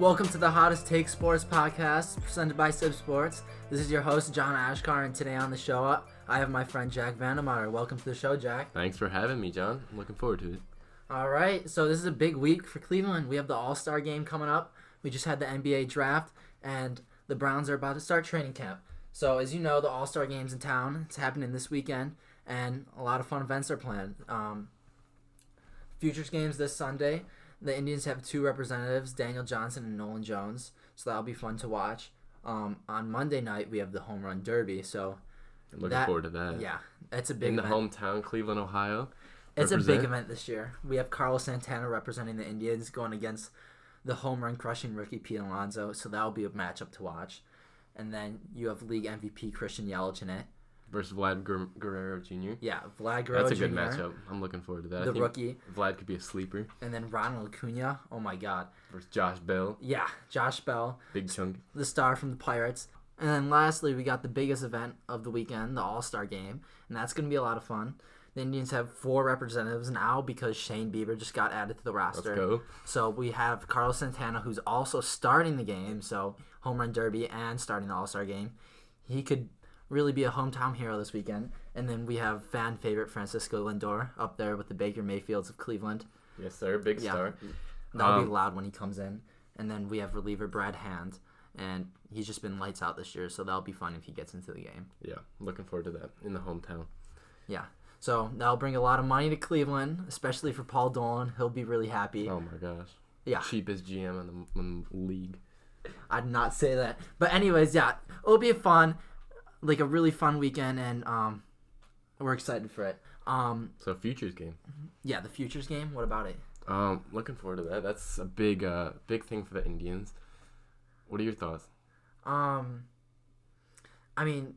Welcome to the Hottest Take Sports podcast presented by CIBB Sports. This is your host, John Achkar, and today on the show, I have my friend Jack Vandemeyer. Welcome to the show, Jack. Thanks for having me, John. I'm looking forward to it. All right, so this is a big week for Cleveland. We have the All Star game coming up. We just had the NBA draft, and the Browns are about to start training camp. So as you know, the All Star game's in town. It's happening this weekend, and a lot of fun events are planned. Futures games this Sunday. The Indians have two representatives, Daniel Johnson and Nolan Jones, so that'll be fun to watch. On Monday night, we have the Home Run Derby, so I'm looking forward to that. Yeah, it's a big event. In the hometown, Cleveland, Ohio. It's a big event this year. We have Carlos Santana representing the Indians going against the home run crushing rookie Pete Alonso, so that'll be a matchup to watch. And then you have league MVP Christian Yelich in it. Versus Vlad Guerrero Jr. Yeah, Vlad Guerrero Jr. That's a good matchup. I'm looking forward to that. The rookie. Vlad could be a sleeper. And then Ronald Acuna. Oh, my God. Versus Josh Bell. Yeah, Josh Bell. Big chunk. The star from the Pirates. And then lastly, we got the biggest event of the weekend, the All Star game. And that's going to be a lot of fun. The Indians have 4 representatives now because Shane Bieber just got added to the roster. Let's go. So we have Carlos Santana, who's also starting the game, so Home Run Derby and starting the All Star game. He could really be a hometown hero this weekend. And then we have fan favorite Francisco Lindor up there with the Baker Mayfields of Cleveland. Yes, sir. Big star. That'll be loud when he comes in. And then we have reliever Brad Hand, and he's just been lights out this year, so that'll be fun if he gets into the game. Yeah, looking forward to that in the hometown. Yeah. So that'll bring a lot of money to Cleveland, especially for Paul Dolan. He'll be really happy. Oh, my gosh. Yeah. Cheapest GM in the league. I'd not say that. But anyways, yeah, it'll be a really fun weekend, and we're excited for it. So futures game. Yeah, the futures game. What about it? Looking forward to that. That's a big thing for the Indians. What are your thoughts? I mean,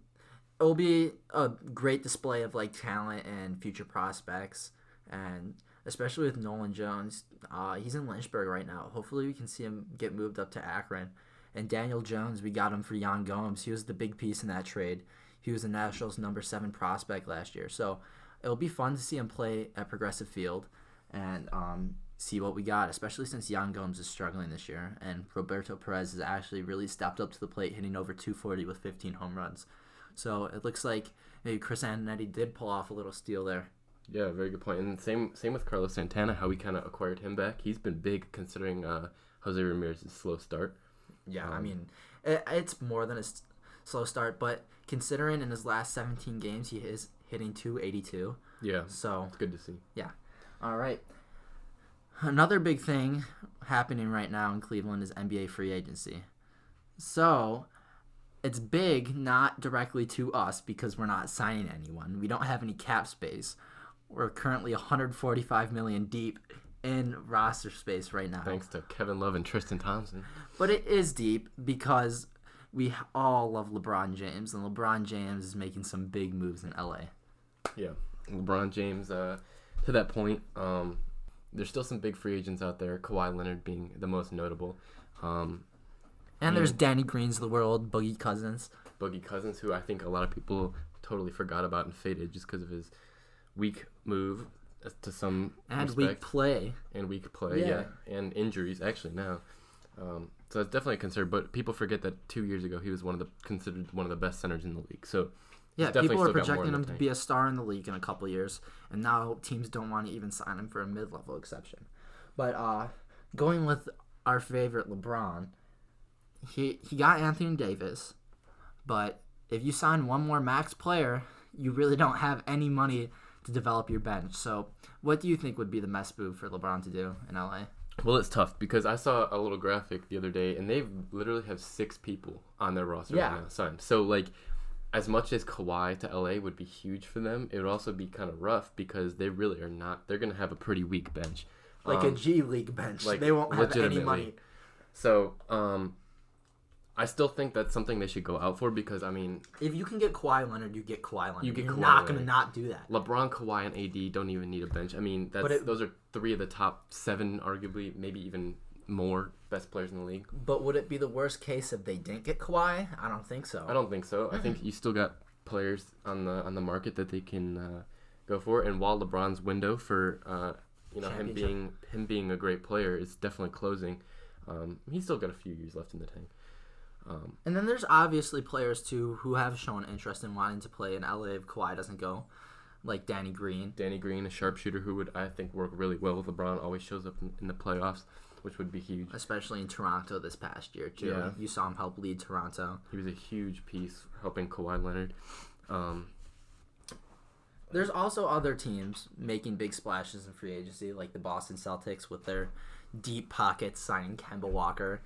it'll be a great display of talent and future prospects, and especially with Nolan Jones. He's in Lynchburg right now. Hopefully, we can see him get moved up to Akron. And Daniel Jones, we got him for Yan Gomes. He was the big piece in that trade. He was the Nationals' number 7 prospect last year. So it'll be fun to see him play at Progressive Field and see what we got, especially since Yan Gomes is struggling this year. And Roberto Perez has actually really stepped up to the plate, hitting over 240 with 15 home runs. So it looks like maybe Chris Antonetti did pull off a little steal there. Yeah, very good point. And same with Carlos Santana, how we kind of acquired him back. He's been big considering Jose Ramirez's slow start. Yeah, I mean, it's more than a slow start, but considering in his last 17 games he is hitting .282. Yeah, so it's good to see. Yeah. All right. Another big thing happening right now in Cleveland is NBA free agency. So it's big, not directly to us because we're not signing anyone. We don't have any cap space. We're currently $145 million deep in roster space right now. Thanks to Kevin Love and Tristan Thompson. But it is deep because we all love LeBron James, and LeBron James is making some big moves in LA. Yeah. LeBron James, to that point, there's still some big free agents out there, Kawhi Leonard being the most notable. And there's Danny Green's of the world, Boogie Cousins, who I think a lot of people totally forgot about and faded just because of his weak move to some and respect. weak play, yeah, and injuries actually now. So it's definitely a concern, but people forget that 2 years ago he was considered one of the best centers in the league. So yeah, people are projecting him to be a star in the league in a couple of years, and now teams don't want to even sign him for a mid-level exception. But going with our favorite LeBron, he got Anthony Davis, but if you sign one more max player, you really don't have any money to develop your bench. So what do you think would be the best move for LeBron to do in LA? Well, it's tough because I saw a little graphic the other day, and they literally have 6 people on their roster right now signed. So, as much as Kawhi to LA would be huge for them, it would also be kind of rough because they really are not. They're going to have a pretty weak bench. A G League bench. They won't have any money. So, I still think that's something they should go out for because, I mean... If you can get Kawhi Leonard, you get Kawhi Leonard. You're not going to not do that. LeBron, Kawhi, and AD don't even need a bench. I mean, those are 3 of the top 7, arguably, maybe even more best players in the league. But would it be the worst case if they didn't get Kawhi? I don't think so. I don't think so. I think you still got players on the market that they can go for. And while LeBron's window for him being a great player is definitely closing, He's still got a few years left in the tank. And then there's obviously players, too, who have shown interest in wanting to play in LA if Kawhi doesn't go, like Danny Green. Danny Green, a sharpshooter who would, I think, work really well with LeBron, always shows up in the playoffs, which would be huge. Especially in Toronto this past year, too. Yeah. You saw him help lead Toronto. He was a huge piece helping Kawhi Leonard. There's also other teams making big splashes in free agency, like the Boston Celtics with their deep pockets signing Kemba Walker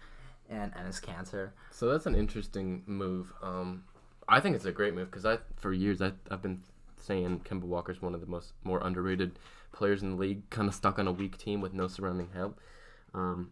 and Enes Kanter. So that's an interesting move. I think it's a great move because for years I've been saying Kemba Walker's one of the more underrated players in the league, kind of stuck on a weak team with no surrounding help.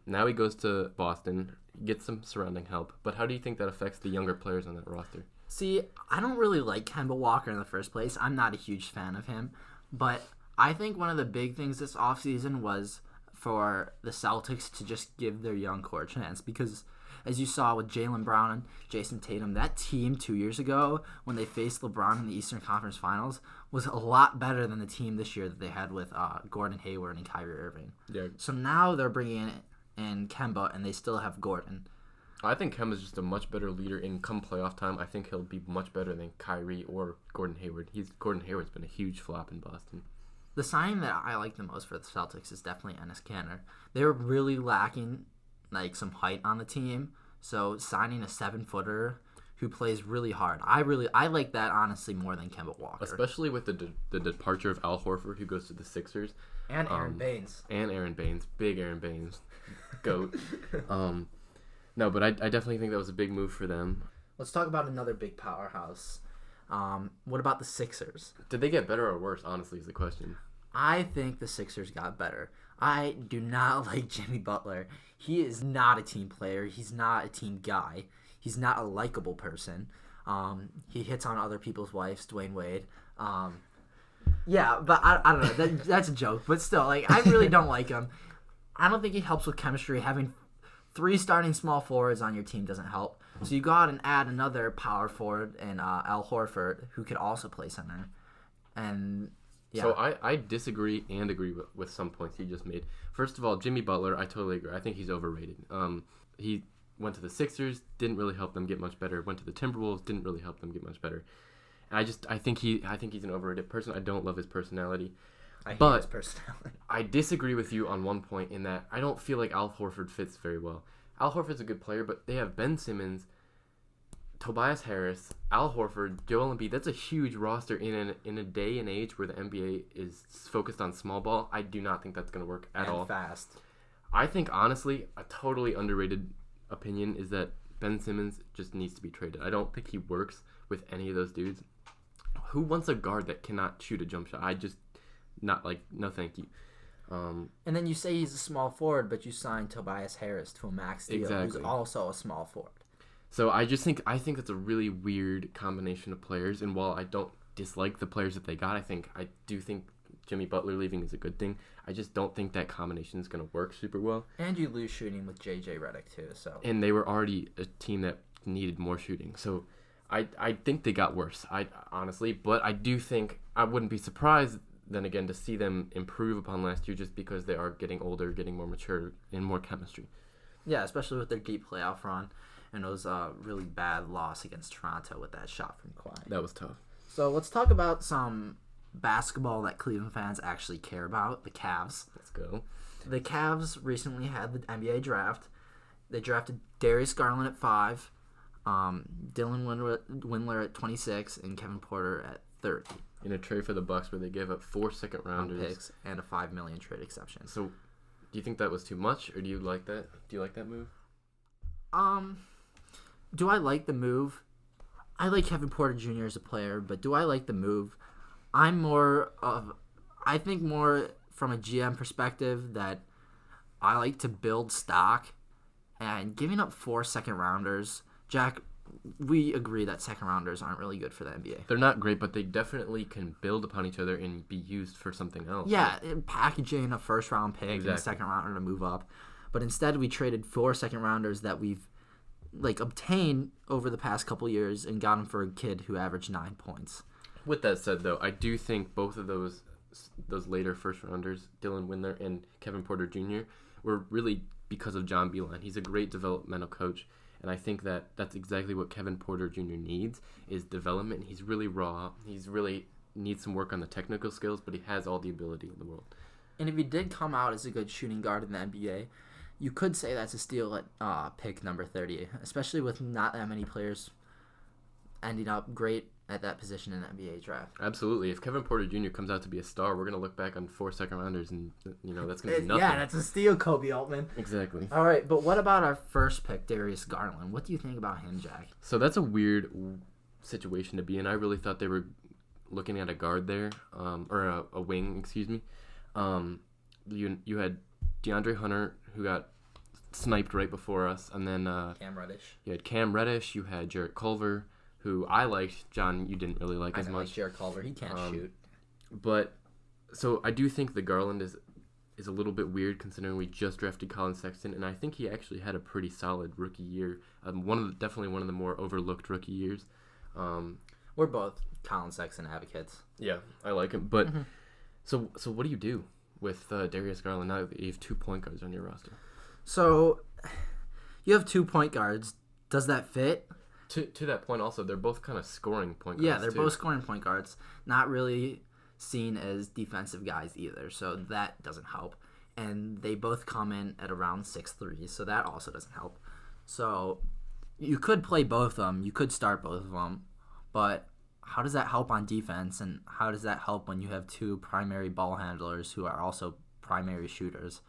Now he goes to Boston, gets some surrounding help. But how do you think that affects the younger players on that roster? See, I don't really like Kemba Walker in the first place. I'm not a huge fan of him. But I think one of the big things this offseason was for the Celtics to just give their young core a chance. Because as you saw with Jaylen Brown and Jason Tatum, that team 2 years ago when they faced LeBron in the Eastern Conference Finals was a lot better than the team this year that they had with Gordon Hayward and Kyrie Irving. Yeah. So now they're bringing in Kemba, and they still have Gordon. I think Kemba's just a much better leader in come playoff time. I think he'll be much better than Kyrie or Gordon Hayward. Gordon Hayward's been a huge flop in Boston. The signing that I like the most for the Celtics is definitely Enes Kanter. They were really lacking like some height on the team, so signing a 7-footer who plays really hard. I like that honestly more than Kemba Walker. Especially with the departure of Al Horford, who goes to the Sixers. And Aaron Baines. Big Aaron Baines, GOAT. No, but I definitely think that was a big move for them. Let's talk about another big powerhouse. What about the Sixers? Did they get better or worse, honestly, is the question. I think the Sixers got better. I do not like Jimmy Butler. He is not a team player. He's not a team guy. He's not a likable person. He hits on other people's wives, Dwayne Wade. Yeah, but I don't know. That's a joke. But still, like, I really don't like him. I don't think he helps with chemistry. Having 3 starting small forwards on your team doesn't help. So you go out and add another power forward and Al Horford, who could also play center. And yeah. So I disagree and agree with some points he just made. First of all, Jimmy Butler, I totally agree. I think he's overrated. He went to the Sixers, didn't really help them get much better. Went to the Timberwolves, didn't really help them get much better. And I think he's an overrated person. I don't love his personality. I hate his personality. I disagree with you on one point in that I don't feel like Al Horford fits very well. Al Horford's a good player, but they have Ben Simmons, Tobias Harris, Al Horford, Joel Embiid. That's a huge roster in a day and age where the NBA is focused on small ball. I do not think that's going to work at all. And fast. I think, honestly, a totally underrated opinion is that Ben Simmons just needs to be traded. I don't think he works with any of those dudes. Who wants a guard that cannot shoot a jump shot? No thank you. And then you say he's a small forward, but you signed Tobias Harris to a max deal, who's also a small forward. So I think that's a really weird combination of players. And while I don't dislike the players that they got, I do think Jimmy Butler leaving is a good thing. I just don't think that combination is going to work super well. And you lose shooting with J.J. Redick too. So. And they were already a team that needed more shooting. So I think they got worse. Honestly, but I do think I wouldn't be surprised then again to see them improve upon last year just because they are getting older, getting more mature, and more chemistry. Yeah, especially with their deep playoff run. And it was a really bad loss against Toronto with that shot from Kawhi. That was tough. So let's talk about some basketball that Cleveland fans actually care about, the Cavs. Let's go. The Cavs recently had the NBA draft. They drafted Darius Garland at 5, Dylan Windler at 26, and Kevin Porter at 30. In a trade for the Bucks where they gave up 4 second-rounders. Picks and a $5 million trade exception. So, do you think that was too much, or do you like that? Do you like that move? Do I like the move? I like Kevin Porter Jr. as a player, but do I like the move? I think more from a GM perspective that I like to build stock, and giving up 4 second-rounders, Jack, we agree that second-rounders aren't really good for the NBA. They're not great, but they definitely can build upon each other and be used for something else. Yeah, packaging a first-round pick and a second-rounder to move up. But instead, we traded 4 second-rounders that we've obtained over the past couple years and got them for a kid who averaged 9 points. With that said, though, I do think both of those later first-rounders, Dylan Windler and Kevin Porter Jr., were really because of John Beeline. He's a great developmental coach, and I think that that's exactly what Kevin Porter Jr. needs is development. He's really raw. He's really needs some work on the technical skills, but he has all the ability in the world. And if he did come out as a good shooting guard in the NBA, you could say that's a steal at pick number 30, especially with not that many players ending up great at that position in the NBA draft. Absolutely. If Kevin Porter Jr. comes out to be a star, we're going to look back on 4 second-rounders, and, that's going to be nothing. Yeah, that's a steal, Kobe Altman. Exactly. All right, but what about our first pick, Darius Garland? What do you think about him, Jack? So that's a weird situation to be in. I really thought they were looking at a guard there, or a wing, excuse me. You had DeAndre Hunter, who got sniped right before us, and then Cam Reddish. You had Cam Reddish. You had Jarrett Culver, who I liked. John, you didn't really like as much. Like Jarrett Culver. He can't shoot. But so I do think the Garland is a little bit weird considering we just drafted Colin Sexton, and I think he actually had a pretty solid rookie year. Definitely one of the more overlooked rookie years. We're both Colin Sexton advocates. Yeah, I like him. But so what do you do with Darius Garland now that you have 2 point guards on your roster? So you have 2 point guards. Does that fit? To that point, also, they're both kind of scoring point guards. Yeah, they're both scoring point guards. Not really seen as defensive guys either, so that doesn't help. And they both come in at around 6'3", so that also doesn't help. So you could play both of them. You could start both of them. But how does that help on defense, and how does that help when you have 2 primary ball handlers who are also primary shooters?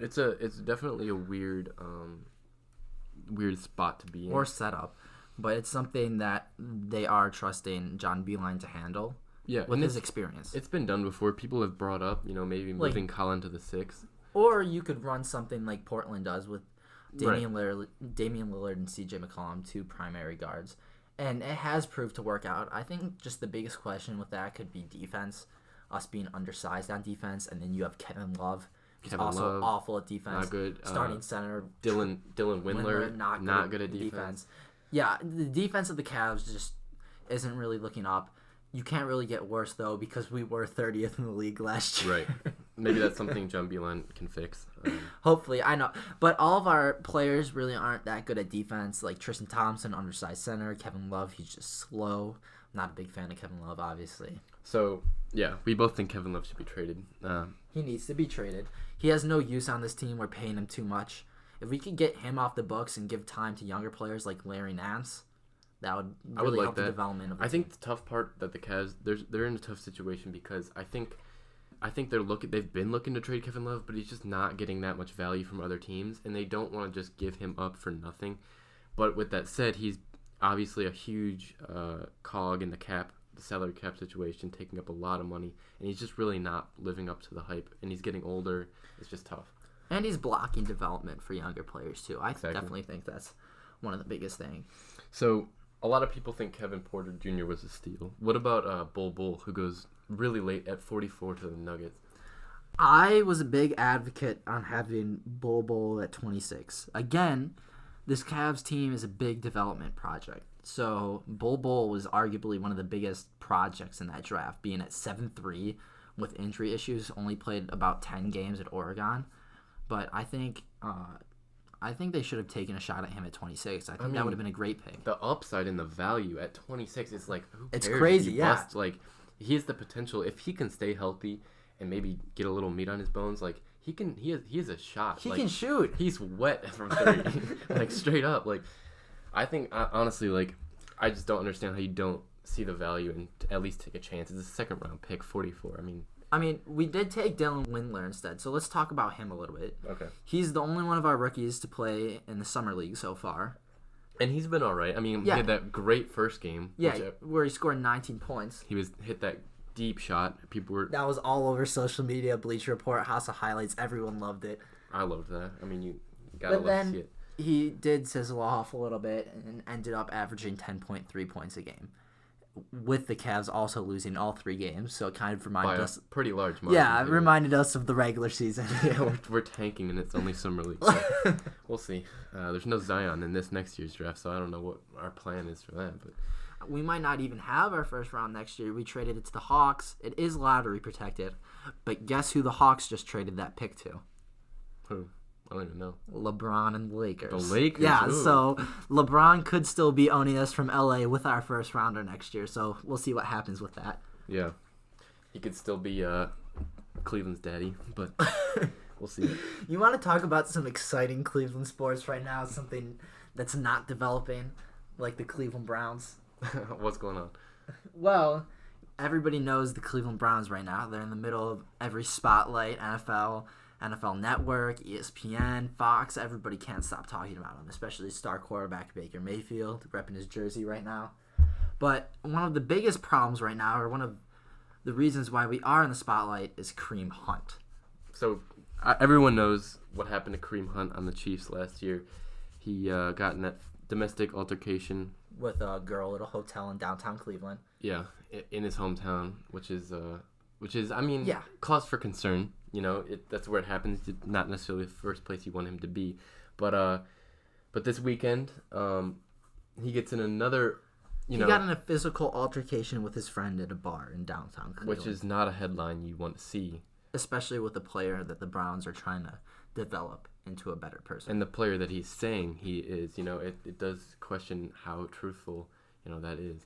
It's definitely a weird spot to be in. Or setup. But it's something that they are trusting John Beeline to handle with his experience. It's been done before. People have brought up, maybe moving Colin to the 6. Or you could run something like Portland does with Damian Lillard and CJ McCollum, 2 primary guards. And it has proved to work out. I think just the biggest question with that could be defense, us being undersized on defense, and then you have Kevin Love. He's also awful at defense. Not good. Starting center. Dylan Windler, not good at defense. Yeah, the defense of the Cavs just isn't really looking up. You can't really get worse, though, because we were 30th in the league last year. Right. Maybe that's something John Beeline can fix. Hopefully, I know. But all of our players really aren't that good at defense. Like Tristan Thompson, undersized center. Kevin Love, he's just slow. I'm not a big fan of Kevin Love, obviously. So, yeah, we both think Kevin Love should be traded. He needs to be traded. He has no use on this team. We're paying him too much. If we could get him off the books and give time to younger players like Larry Nance, that would really help the development of the team. I think the tough part that the Cavs, they're in a tough situation because I think they've been looking to trade Kevin Love, but he's just not getting that much value from other teams, and they don't want to just give him up for nothing. But with that said, he's obviously a huge cog in the salary cap situation, taking up a lot of money, and he's just really not living up to the hype, and he's getting older. It's just tough. And he's blocking development for younger players, too. I definitely think that's one of the biggest things. So, a lot of people think Kevin Porter Jr. was a steal. What about Bull, who goes really late at 44 to the Nuggets? I was a big advocate on having Bull at 26. Again, this Cavs team is a big development project. So, Bull was arguably one of the biggest projects in that draft, being at 7'3", with injury issues, only played about 10 games at Oregon. But I think they should have taken a shot at him at 26. I think that would have been a great pick. The upside and the value at 26 is like, who cares? It's crazy, yeah. He has the potential, if he can stay healthy and maybe get a little meat on his bones, like he has a shot. He can shoot. He's wet from 30, like straight up. Like I think honestly, like I just don't understand how you don't see the value and at least take a chance. It's a second round pick, 44. I mean, we did take Dylan Windler instead, so let's talk about him a little bit. Okay. He's the only one of our rookies to play in the Summer League so far. And he's been all right. I mean, he had that great first game. Yeah, where he scored 19 points. He hit that deep shot. That was all over social media, Bleacher Report, House of Highlights. Everyone loved it. I loved that. I mean, you gotta love to see it. He did sizzle off a little bit and ended up averaging 10.3 points a game, with the Cavs also losing all 3 games, so it kind of reminded us... pretty large margin. Yeah, it reminded us of the regular season. Yeah, we're tanking, and it's only Summer League, so we'll see. There's no Zion in this next year's draft, so I don't know what our plan is for that. But we might not even have our first round next year. We traded it to the Hawks. It is lottery protected, but guess who the Hawks just traded that pick to? Who? I don't even know. LeBron and the Lakers. The Lakers? Yeah, Ooh. so LeBron could still be owning us from LA with our first rounder next year, so we'll see what happens with that. Yeah. He could still be Cleveland's daddy, but we'll see. You want to talk about some exciting Cleveland sports right now, something that's not developing, like the Cleveland Browns? What's going on? Well, everybody knows the Cleveland Browns right now. They're in the middle of every spotlight, NFL Network, ESPN, Fox. Everybody can't stop talking about him, especially star quarterback Baker Mayfield, repping his jersey right now. But one of the biggest problems right now, or one of the reasons why we are in the spotlight, is Kareem Hunt. So everyone knows what happened to Kareem Hunt on the Chiefs last year. He got in that domestic altercation with a girl at a hotel in downtown Cleveland. Yeah, in his hometown, which is I mean, yeah, cause for concern. You know, that's where it happens. It's not necessarily the first place you want him to be, but this weekend, he gets in another. He got in a physical altercation with his friend at a bar in downtown Cleveland, which is not a headline you want to see, especially with the player that the Browns are trying to develop into a better person. And the player that he's saying he is, it does question how truthful, that is.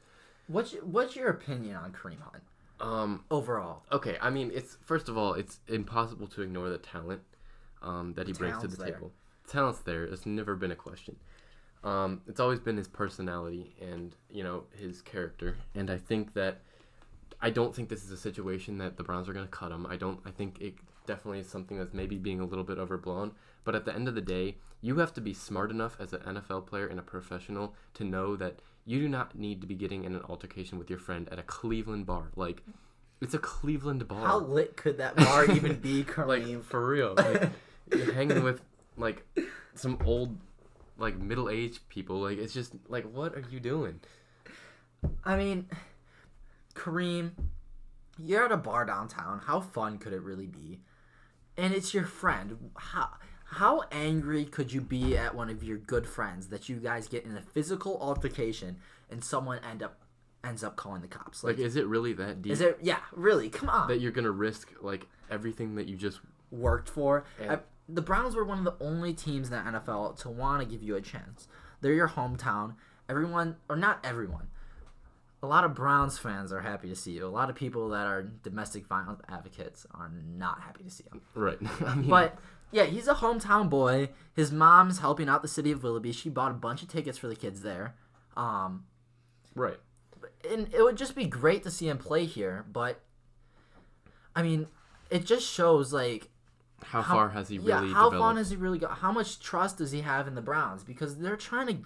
What's your opinion on Kareem Hunt? Overall. Okay, I mean, first of all, it's impossible to ignore the talent that he brings to the table. Talent's there. It's never been a question. It's always been his personality and, his character. And I don't think this is a situation that the Browns are going to cut him. I think it definitely is something that's maybe being a little bit overblown. But at the end of the day, you have to be smart enough as an NFL player and a professional to know that you do not need to be getting in an altercation with your friend at a Cleveland bar. Like, it's a Cleveland bar. How lit could that bar even be, Kareem? Like, for real. Like, you're hanging with, like, some old, like, middle-aged people. Like, it's just, like, what are you doing? I mean, Kareem, you're at a bar downtown. How fun could it really be? And it's your friend. How angry could you be at one of your good friends that you guys get in a physical altercation and someone ends up calling the cops? Like, is it really that deep? Is it? Yeah, really. Come on. That you're gonna risk like everything that you just worked for. The Browns were one of the only teams in the NFL to want to give you a chance. They're your hometown. Everyone, or not everyone. A lot of Browns fans are happy to see you. A lot of people that are domestic violence advocates are not happy to see him. Right. But yeah, he's a hometown boy. His mom's helping out the city of Willoughby. She bought a bunch of tickets for the kids there. Right. And it would just be great to see him play here. But, I mean, it just shows, like... How far has he really developed? How far has he really got? How much trust does he have in the Browns? Because they're trying to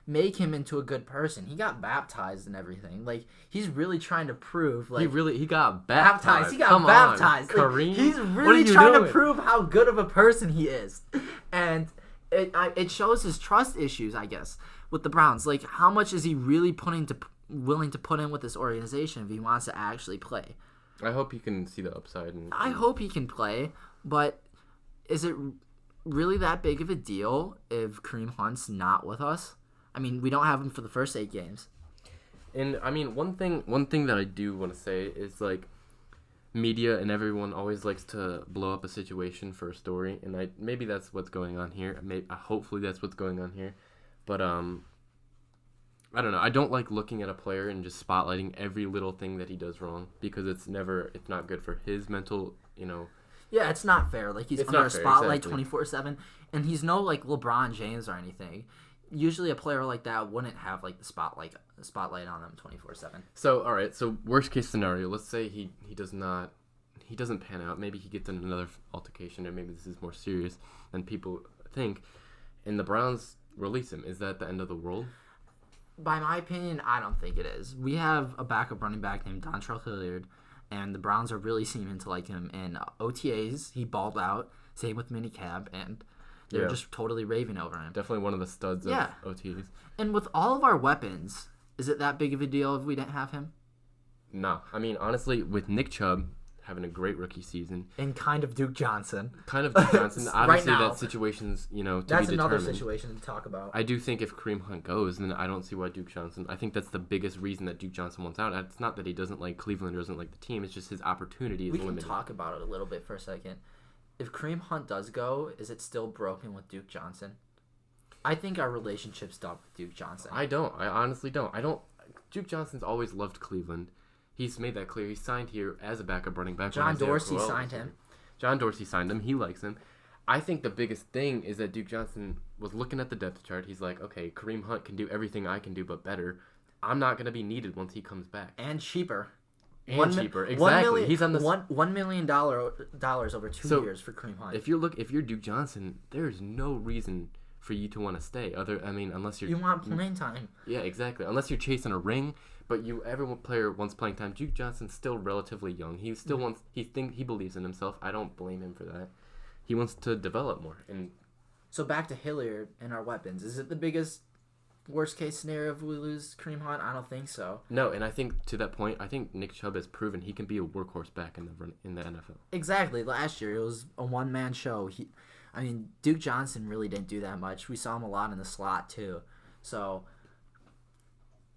make him into a good person. He got baptized and everything. Like, he's really trying to prove, like... He got baptized. He got baptized. Like, Kareem? He's really trying to prove how good of a person he is. And it shows his trust issues, I guess, with the Browns. Like, how much is he really willing to put in with this organization if he wants to actually play? I hope he can see the upside. I hope he can play, but is it really that big of a deal if Kareem Hunt's not with us? I mean, we don't have him for the first 8 games. And, I mean, one thing that I do want to say is, like, media and everyone always likes to blow up a situation for a story. And maybe that's what's going on here. Hopefully that's what's going on here. But, I don't know. I don't like looking at a player and just spotlighting every little thing that he does wrong. Because it's not good for his mental, Yeah, it's not fair. Like, he's under a spotlight 24/7. And he's no, like, LeBron James or anything. Usually a player like that wouldn't have, like, the spotlight on them 24/7. So, all right. So, worst case scenario. Let's say he doesn't pan out. Maybe he gets in another altercation, and maybe this is more serious than people think. And the Browns release him. Is that the end of the world? By my opinion, I don't think it is. We have a backup running back named Dontrell Hilliard, and the Browns are really seeming to like him. In OTAs, he balled out. Same with minicamp, and they're just totally raving over him. Definitely one of the studs of OTAs. And with all of our weapons, is it that big of a deal if we didn't have him? No. I mean, honestly, with Nick Chubb having a great rookie season. And kind of Duke Johnson. Obviously, right now, that situation's, to be determined. That's another situation to talk about. I do think if Kareem Hunt goes, then I don't see why Duke Johnson... I think that's the biggest reason that Duke Johnson wants out. It's not that he doesn't like Cleveland or doesn't like the team. It's just his opportunity is limited. We can talk about it a little bit for a second. if Kareem Hunt does go, is it still broken with Duke Johnson? I think our relationship's done with Duke Johnson. I don't. I honestly don't. Duke Johnson's always loved Cleveland. He's made that clear. He signed here as a backup running back. John Dorsey signed him. John Dorsey signed him. He likes him. I think the biggest thing is that Duke Johnson was looking at the depth chart. He's like, okay, Kareem Hunt can do everything I can do, but better. I'm not going to be needed once he comes back. And cheaper. Exactly. He's on the $1 million over 2 years for Kareem Hunt. If you're Duke Johnson, there's no reason for you to want to stay. Unless you want playing time. Yeah, exactly. Unless you're chasing a ring, but every player wants playing time. Duke Johnson's still relatively young. He still wants. He believes in himself. I don't blame him for that. He wants to develop more. And so back to Hilliard and our weapons. Is it the biggest worst case scenario if we lose Kareem Hunt? I don't think so. No, and I think to that point, I think Nick Chubb has proven he can be a workhorse back in the NFL. Exactly. Last year it was a one-man show. Duke Johnson really didn't do that much. We saw him a lot in the slot too. So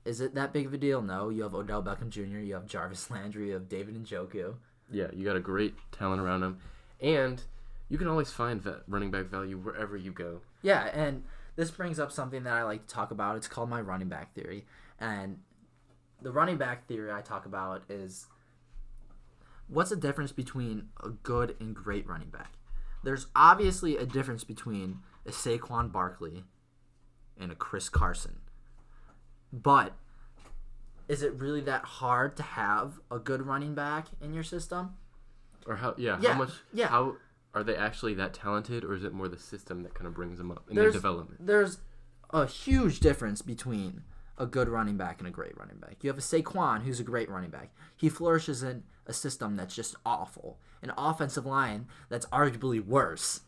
is it that big of a deal? No. You have Odell Beckham Jr., you have Jarvis Landry, you have David Njoku. Yeah, you got a great talent around him. And you can always find that running back value wherever you go. Yeah, and this brings up something that I like to talk about. It's called my running back theory. And the running back theory I talk about is what's the difference between a good and great running back? There's obviously a difference between a Saquon Barkley and a Chris Carson. But is it really that hard to have a good running back in your system? Or how are they actually that talented, or is it more the system that kind of brings them up in their development? There's a huge difference between a good running back and a great running back. You have a Saquon who's a great running back. He flourishes in a system that's just awful, an offensive line that's arguably worse.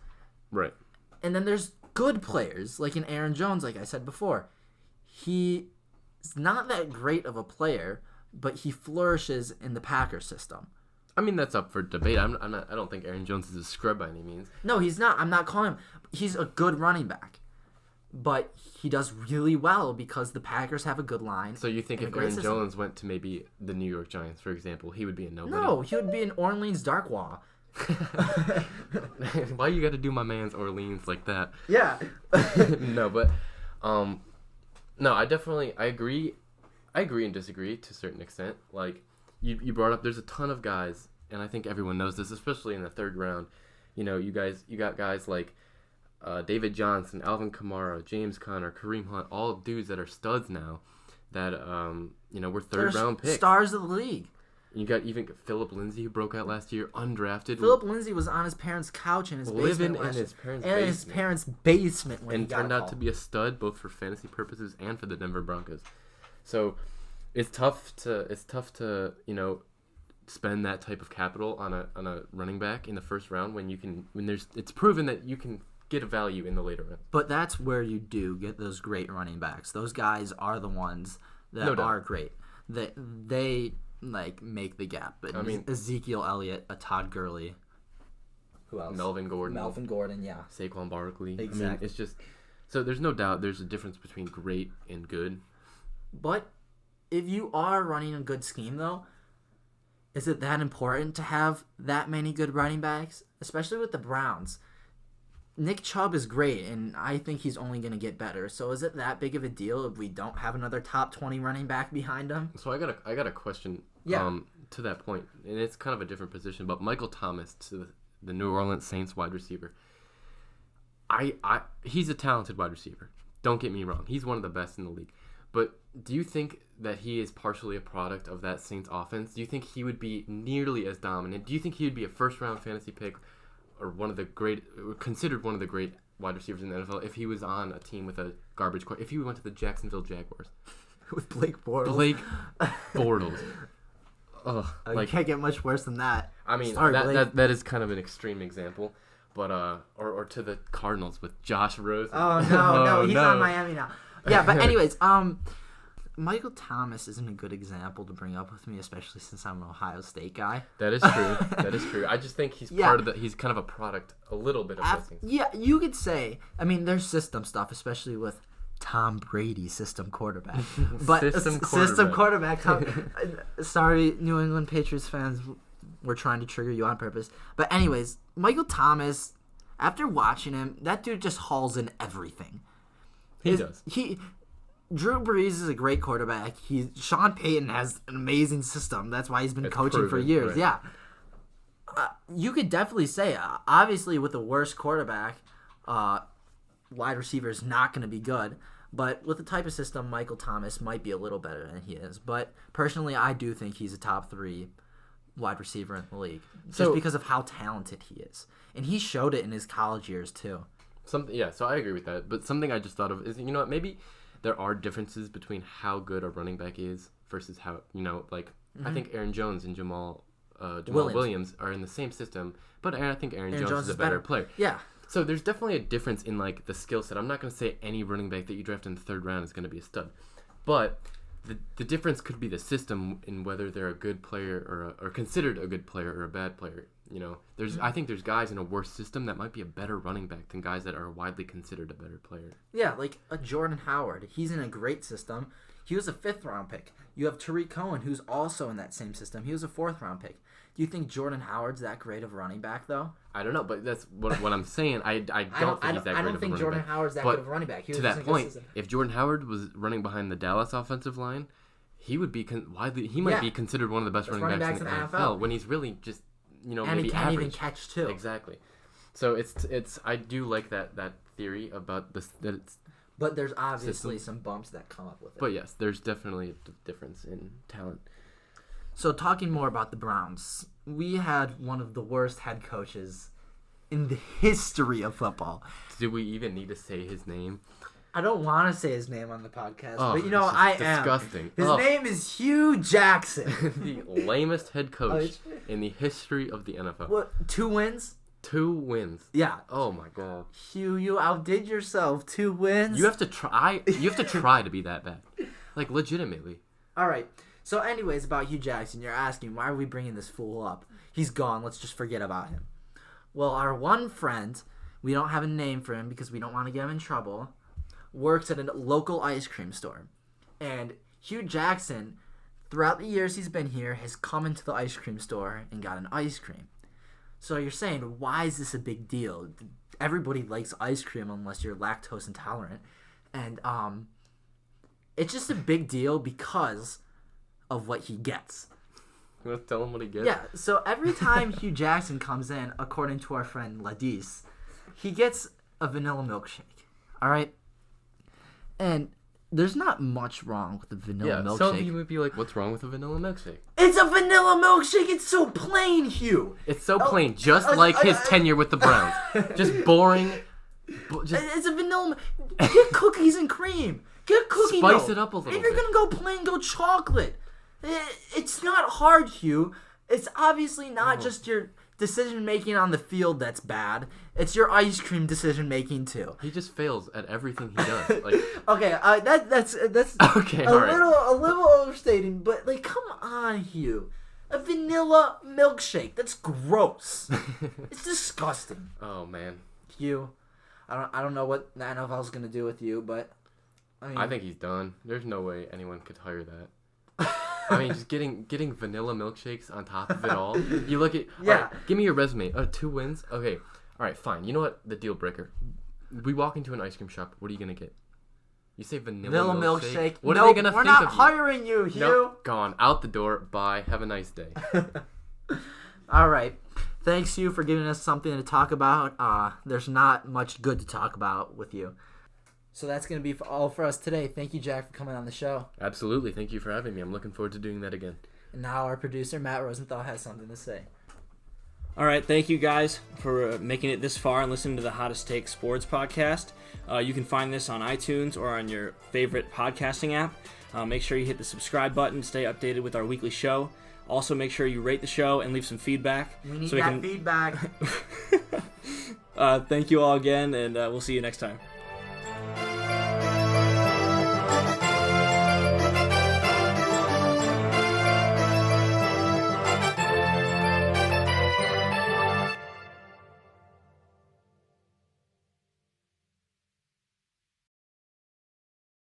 Right. And then there's good players, like in Aaron Jones, like I said before. He's not that great of a player, but he flourishes in the Packers system. I mean, that's up for debate. I don't think Aaron Jones is a scrub by any means. No, he's not. I'm not calling him. He's a good running back. But he does really well because the Packers have a good line. So you think if Aaron Jones went to maybe the New York Giants, for example, he would be a nobody? No, he would be in Orleans Darkwa. Why you got to do my man's Orleans like that? Yeah. No, but no, I agree. I agree and disagree to a certain extent. Like you brought up, there's a ton of guys, and I think everyone knows this, especially in the third round. You know, you got guys like David Johnson, Alvin Kamara, James Conner, Kareem Hunt, all dudes that are studs now that were third-round picks. Stars of the league. You got even Philip Lindsay, who broke out last year, undrafted. Philip Lindsay was on his parents' couch in his basement. Living in his parents' basement. His parents' basement when and he got turned out to be a stud, both for fantasy purposes and for the Denver Broncos. So it's tough to spend that type of capital on a running back in the first round it's proven that you can get a value in the later round. But that's where you do get those great running backs. Those guys are the ones that are great. They make the gap. But Ezekiel Elliott, a Todd Gurley. Who else? Melvin Gordon, yeah. Saquon Barkley. Exactly. It's just so there's no doubt there's a difference between great and good. But if you are running a good scheme, though, is it that important to have that many good running backs? Especially with the Browns. Nick Chubb is great, and I think he's only going to get better. So is it that big of a deal if we don't have another top 20 running back behind him? So I got a question to that point, and it's kind of a different position, but Michael Thomas, to the New Orleans Saints wide receiver, he's a talented wide receiver. Don't get me wrong. He's one of the best in the league. But do you think that he is partially a product of that Saints offense? Do you think he would be nearly as dominant? Do you think he would be a first-round fantasy pick or considered one of the great wide receivers in the NFL if he was on a team with a garbage core? If he went to the Jacksonville Jaguars with Blake Bortles. You can't get much worse than that. I mean, that is kind of an extreme example. But or to the Cardinals with Josh Rosen. Oh no, he's on Miami now. Yeah, but anyways, Michael Thomas isn't a good example to bring up with me, especially since I'm an Ohio State guy. That is true. That is true. I just think he's he's kind of a product, a little bit of those things. Yeah, you could say. I mean, there's system stuff, especially with Tom Brady, system quarterback. But system quarterback. Sorry, New England Patriots fans. we're trying to trigger you on purpose. But anyways, Michael Thomas, after watching him, that dude just hauls in everything. He does. Drew Brees is a great quarterback. Sean Payton has an amazing system. That's why he's been coaching for years. Right. Yeah. You could definitely say, obviously, with the worst quarterback, wide receiver is not going to be good. But with the type of system, Michael Thomas might be a little better than he is. But personally, I do think he's a top 3 wide receiver in the league. Just because of how talented he is. And he showed it in his college years, too. So I agree with that. But something I just thought of is, you know what, maybe there are differences between how good a running back is versus how, I think Aaron Jones and Jamal Williams are in the same system, but I think Aaron Jones is a better player. Yeah. So there's definitely a difference in, the skill set. I'm not going to say any running back that you draft in the 3rd round is going to be a stud. But the difference could be the system in whether they're a good player or considered a good player or a bad player. I think there's guys in a worse system that might be a better running back than guys that are widely considered a better player. Yeah, like a Jordan Howard. He's in a great system. He was a 5th-round pick. You have Tariq Cohen, who's also in that same system. He was a 4th-round pick. Do you think Jordan Howard's that great of a running back, though? I don't know, but that's what I'm saying. I don't think he's that great of a running back. I don't think Jordan Howard's that good of a running back. To that point, if Jordan Howard was running behind the Dallas offensive line, he would be might be considered one of the best running backs in the NFL when he's really just and maybe he can't average. even catch too. Exactly. So it's I do like that theory about this that it's. But there's obviously some bumps that come up with it. But yes, there's definitely a difference in talent. So talking more about the Browns, we had one of the worst head coaches in the history of football. Do we even need to say his name? I don't want to say his name on the podcast, but I am. Disgusting. His name is Hugh Jackson. The lamest head coach in the history of the NFL. What, 2 wins? 2 wins. Yeah. Oh my god. Hugh, you outdid yourself. 2 wins. You have to try. You have to try to be that bad. Legitimately. All right. So, anyways, about Hugh Jackson, you're asking, why are we bringing this fool up? He's gone. Let's just forget about him. Well, our one friend, we don't have a name for him because we don't want to get him in trouble, works at a local ice cream store. And Hugh Jackson, throughout the years he's been here, has come into the ice cream store and got an ice cream. So you're saying, why is this a big deal? Everybody likes ice cream unless you're lactose intolerant. And it's just a big deal because of what he gets. You want to tell him what he gets? Yeah, so every time Hugh Jackson comes in, according to our friend Ladis, he gets a vanilla milkshake. All right? And there's not much wrong with the vanilla milkshake. Some people would be like, what's wrong with a vanilla milkshake? It's a vanilla milkshake. It's so plain, Hugh. It's so plain, just like his tenure with the Browns. Just boring. It's a vanilla. Get cookies and cream. Get cookie Spice dough. It up a little bit. If you're going to go plain, go chocolate. It's not hard, Hugh. It's obviously not just your decision-making on the field that's bad. It's your ice cream decision-making, too. He just fails at everything he does. Okay, that's okay, a little overstating, but, come on, Hugh. A vanilla milkshake. That's gross. It's disgusting. Oh, man. Hugh, I don't know what the NFL's going to do with you, but... I think he's done. There's no way anyone could hire that. I mean, just getting vanilla milkshakes on top of it all. You look at... Yeah. Right, give me your resume. 2 wins? Okay. All right, fine. You know what? The deal breaker. We walk into an ice cream shop. What are you going to get? You say vanilla milkshake. What are they going to think of you? We're not hiring you, Hugh. Nope. Gone. Out the door. Bye. Have a nice day. All right. Thanks, Hugh, for giving us something to talk about. There's not much good to talk about with you. So that's going to be all for us today. Thank you, Jack, for coming on the show. Absolutely. Thank you for having me. I'm looking forward to doing that again. And now our producer, Matt Rosenthal, has something to say. All right. Thank you, guys, for making it this far and listening to the Hottest Take Sports podcast. You can find this on iTunes or on your favorite podcasting app. Make sure you hit the subscribe button to stay updated with our weekly show. Also, make sure you rate the show and leave some feedback. We need that feedback. Thank you all again, and we'll see you next time.